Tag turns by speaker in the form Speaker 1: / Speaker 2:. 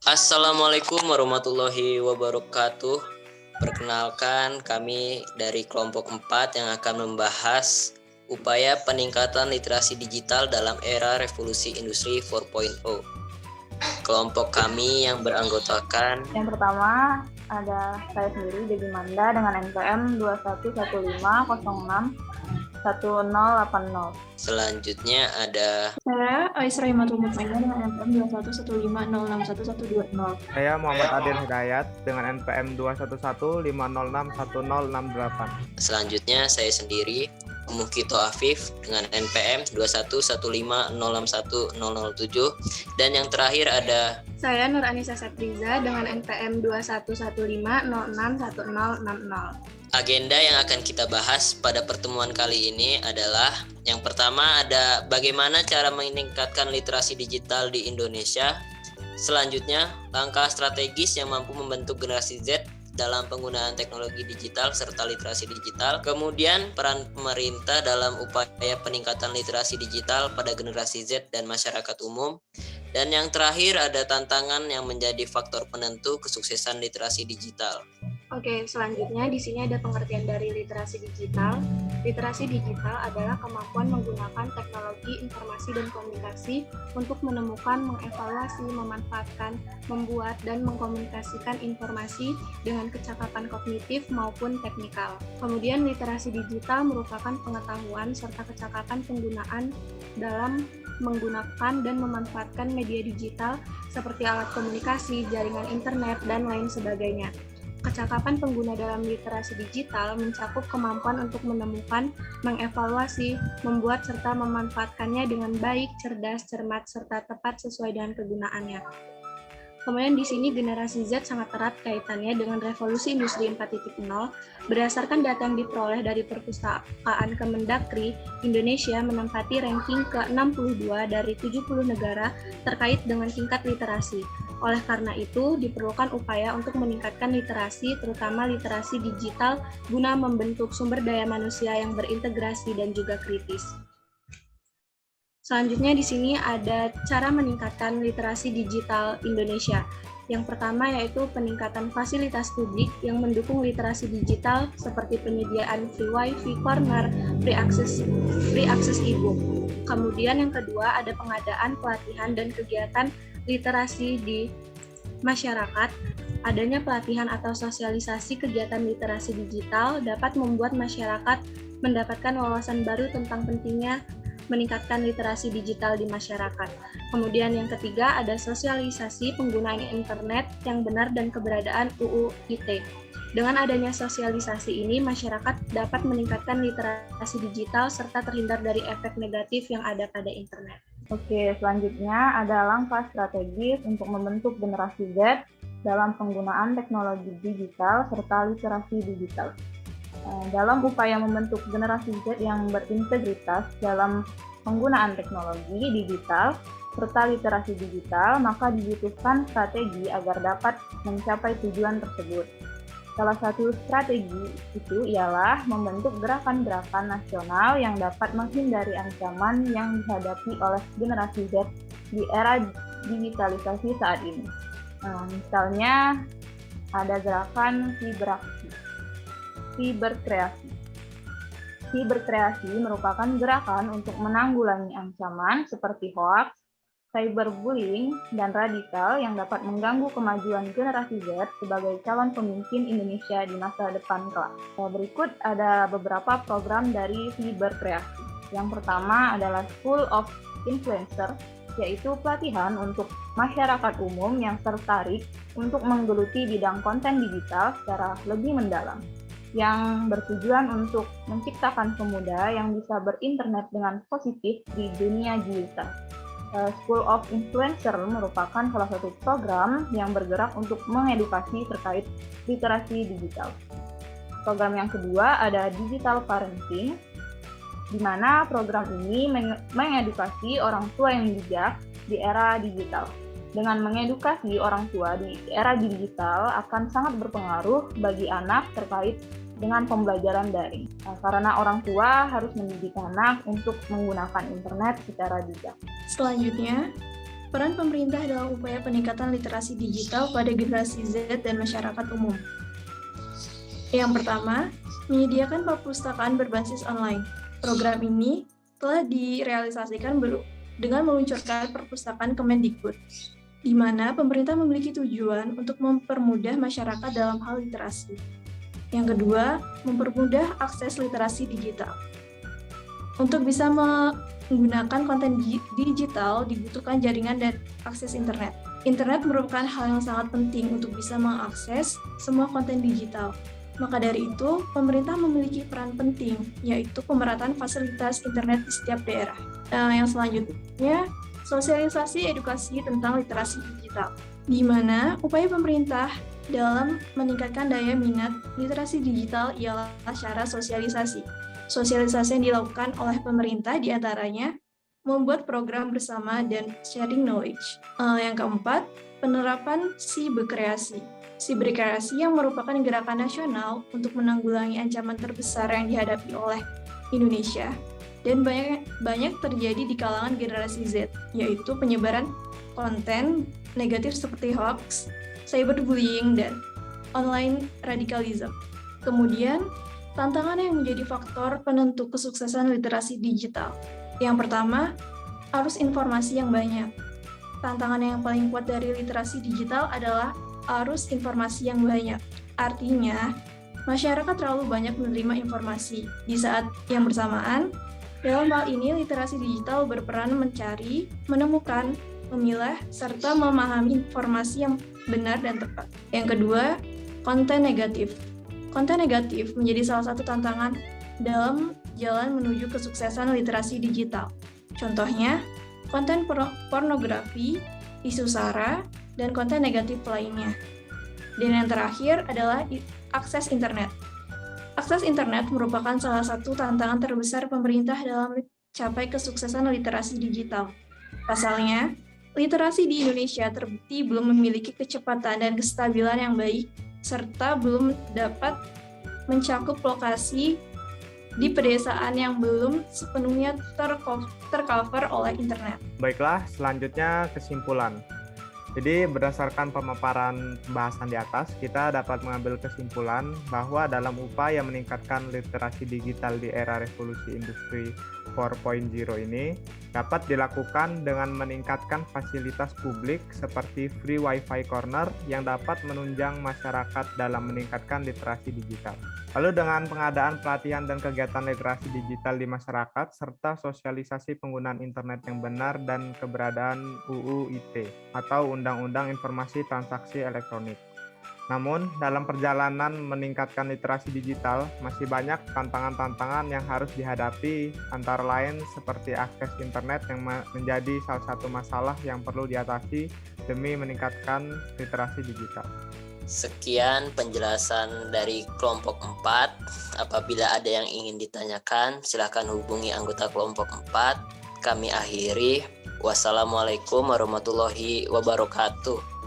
Speaker 1: Assalamualaikum warahmatullahi wabarakatuh. Perkenalkan, kami dari kelompok 4 yang akan membahas upaya peningkatan literasi digital dalam era revolusi industri 4.0. Kelompok kami yang beranggotakan
Speaker 2: Yang pertama ada saya sendiri, Debbie Manda, dengan NPM 2115061080.
Speaker 1: Selanjutnya ada
Speaker 3: Saya Aisyah Imatul Mutmainah dengan NPM 2115061120.
Speaker 4: Saya Muhammad Adil Hidayat dengan NPM 21150610668.
Speaker 1: Selanjutnya saya sendiri, Muhkito Afif dengan NPM 21150610007. Dan yang terakhir ada
Speaker 5: Saya Nur Anissa Satriza dengan NPM 2115061060.
Speaker 1: agenda yang akan kita bahas pada pertemuan kali ini adalah yang pertama ada bagaimana cara meningkatkan literasi digital di Indonesia. Selanjutnya, langkah strategis yang mampu membentuk generasi Z dalam penggunaan teknologi digital serta literasi digital. Kemudian, peran pemerintah dalam upaya peningkatan literasi digital pada generasi Z dan masyarakat umum. Dan yang terakhir ada tantangan yang menjadi faktor penentu kesuksesan literasi digital.
Speaker 5: Oke, selanjutnya di sini ada pengertian dari literasi digital. Literasi digital adalah kemampuan menggunakan teknologi informasi dan komunikasi untuk menemukan, mengevaluasi, memanfaatkan, membuat, dan mengkomunikasikan informasi dengan kecakapan kognitif maupun teknikal. Kemudian literasi digital merupakan pengetahuan serta kecakapan penggunaan dalam menggunakan dan memanfaatkan media digital seperti alat komunikasi, jaringan internet, dan lain sebagainya. Kecakapan pengguna dalam literasi digital mencakup kemampuan untuk menemukan, mengevaluasi, membuat, serta memanfaatkannya dengan baik, cerdas, cermat, serta tepat sesuai dengan kegunaannya. Kemudian di sini generasi Z sangat erat kaitannya dengan revolusi industri 4.0. Berdasarkan data yang diperoleh dari Perpustakaan Kemendagri, Indonesia menempati ranking ke-62 dari 70 negara terkait dengan tingkat literasi. Oleh karena itu, diperlukan upaya untuk meningkatkan literasi, terutama literasi digital, guna membentuk sumber daya manusia yang berintegrasi dan juga kritis. Selanjutnya di sini ada cara meningkatkan literasi digital Indonesia. Yang pertama yaitu peningkatan fasilitas publik yang mendukung literasi digital seperti penyediaan free wifi corner, free access e-book. Kemudian yang kedua ada pengadaan pelatihan dan kegiatan literasi di masyarakat. Adanya pelatihan atau sosialisasi kegiatan literasi digital dapat membuat masyarakat mendapatkan wawasan baru tentang pentingnya meningkatkan literasi digital di masyarakat. Kemudian yang ketiga ada sosialisasi penggunaan internet yang benar dan keberadaan UU ITE. Dengan adanya sosialisasi ini, masyarakat dapat meningkatkan literasi digital serta terhindar dari efek negatif yang ada pada internet.
Speaker 2: Oke, selanjutnya ada langkah strategis untuk membentuk generasi Z dalam penggunaan teknologi digital serta literasi digital. Dalam upaya membentuk generasi Z yang berintegritas dalam penggunaan teknologi digital serta literasi digital, maka dibutuhkan strategi agar dapat mencapai tujuan tersebut. Salah satu strategi itu ialah membentuk gerakan-gerakan nasional yang dapat menghindari ancaman yang dihadapi oleh generasi Z di era digitalisasi saat ini. Misalnya ada gerakan Siberkreasi. Siberkreasi merupakan gerakan untuk menanggulangi ancaman seperti hoaks, cyberbullying, dan radikal yang dapat mengganggu kemajuan generasi Z sebagai calon pemimpin Indonesia di masa depan kelak. Berikut ada beberapa program dari Siberkreasi. Yang pertama adalah School of Influencer, yaitu pelatihan untuk masyarakat umum yang tertarik untuk menggeluti bidang konten digital secara lebih mendalam, yang bertujuan untuk menciptakan pemuda yang bisa berinternet dengan positif di dunia digital. School of Influencer merupakan salah satu program yang bergerak untuk mengedukasi terkait literasi digital. Program yang kedua ada Digital Parenting, di mana program ini mengedukasi orang tua yang bijak di era digital. Dengan mengedukasi orang tua di era digital akan sangat berpengaruh bagi anak terkait dengan pembelajaran daring. Karena orang tua harus mendidik anak untuk menggunakan internet secara bijak.
Speaker 3: Selanjutnya, Peran pemerintah dalam upaya peningkatan literasi digital pada generasi Z dan masyarakat umum. Yang pertama, menyediakan perpustakaan berbasis online. Program ini telah direalisasikan dengan meluncurkan perpustakaan Kemendikbud, di mana pemerintah memiliki tujuan untuk mempermudah masyarakat dalam hal literasi. Yang kedua, mempermudah akses literasi digital. Untuk bisa menggunakan konten digital dibutuhkan jaringan dan akses internet. Internet merupakan hal yang sangat penting untuk bisa mengakses semua konten digital. Maka dari itu, pemerintah memiliki peran penting, yaitu pemerataan fasilitas internet di setiap daerah. Yang selanjutnya, sosialisasi edukasi tentang literasi digital, di mana upaya pemerintah dalam meningkatkan daya minat literasi digital ialah cara sosialisasi. Sosialisasi yang dilakukan oleh pemerintah diantaranya membuat program bersama dan sharing knowledge. Yang keempat, penerapan Siberkreasi. Siberkreasi yang merupakan gerakan nasional untuk menanggulangi ancaman terbesar yang dihadapi oleh Indonesia dan banyak terjadi di kalangan generasi Z, yaitu penyebaran konten negatif seperti hoax, cyberbullying, dan online radikalisme. Kemudian, tantangan yang menjadi faktor penentu kesuksesan literasi digital. Yang pertama, arus informasi yang banyak. Tantangan yang paling kuat dari literasi digital adalah arus informasi yang banyak. Artinya, masyarakat terlalu banyak menerima informasi. Di saat yang bersamaan, dalam hal ini literasi digital berperan mencari, menemukan, memilah, serta memahami informasi yang benar dan tepat. Yang kedua, konten negatif. Konten negatif menjadi salah satu tantangan dalam jalan menuju kesuksesan literasi digital. Contohnya, konten pornografi, isu SARA, dan konten negatif lainnya. Dan yang terakhir adalah akses internet. Akses internet merupakan salah satu tantangan terbesar pemerintah dalam mencapai kesuksesan literasi digital. Pasalnya, literasi di Indonesia terbukti belum memiliki kecepatan dan kestabilan yang baik, serta belum dapat mencakup lokasi di pedesaan yang belum sepenuhnya tercover oleh internet.
Speaker 4: Baiklah, selanjutnya kesimpulan. Jadi berdasarkan pemaparan pembahasan di atas, kita dapat mengambil kesimpulan bahwa dalam upaya meningkatkan literasi digital di era revolusi industri 4.0 ini dapat dilakukan dengan meningkatkan fasilitas publik seperti free wifi corner yang dapat menunjang masyarakat dalam meningkatkan literasi digital. Lalu dengan pengadaan pelatihan dan kegiatan literasi digital di masyarakat serta sosialisasi penggunaan internet yang benar dan keberadaan UU ITE atau Undang-Undang Informasi Transaksi Elektronik. Namun, dalam perjalanan meningkatkan literasi digital, masih banyak tantangan-tantangan yang harus dihadapi, antara lain seperti akses internet yang menjadi salah satu masalah yang perlu diatasi demi meningkatkan literasi digital.
Speaker 1: Sekian penjelasan dari kelompok 4. Apabila ada yang ingin ditanyakan, silakan hubungi anggota kelompok 4. Kami akhiri. Wassalamualaikum warahmatullahi wabarakatuh.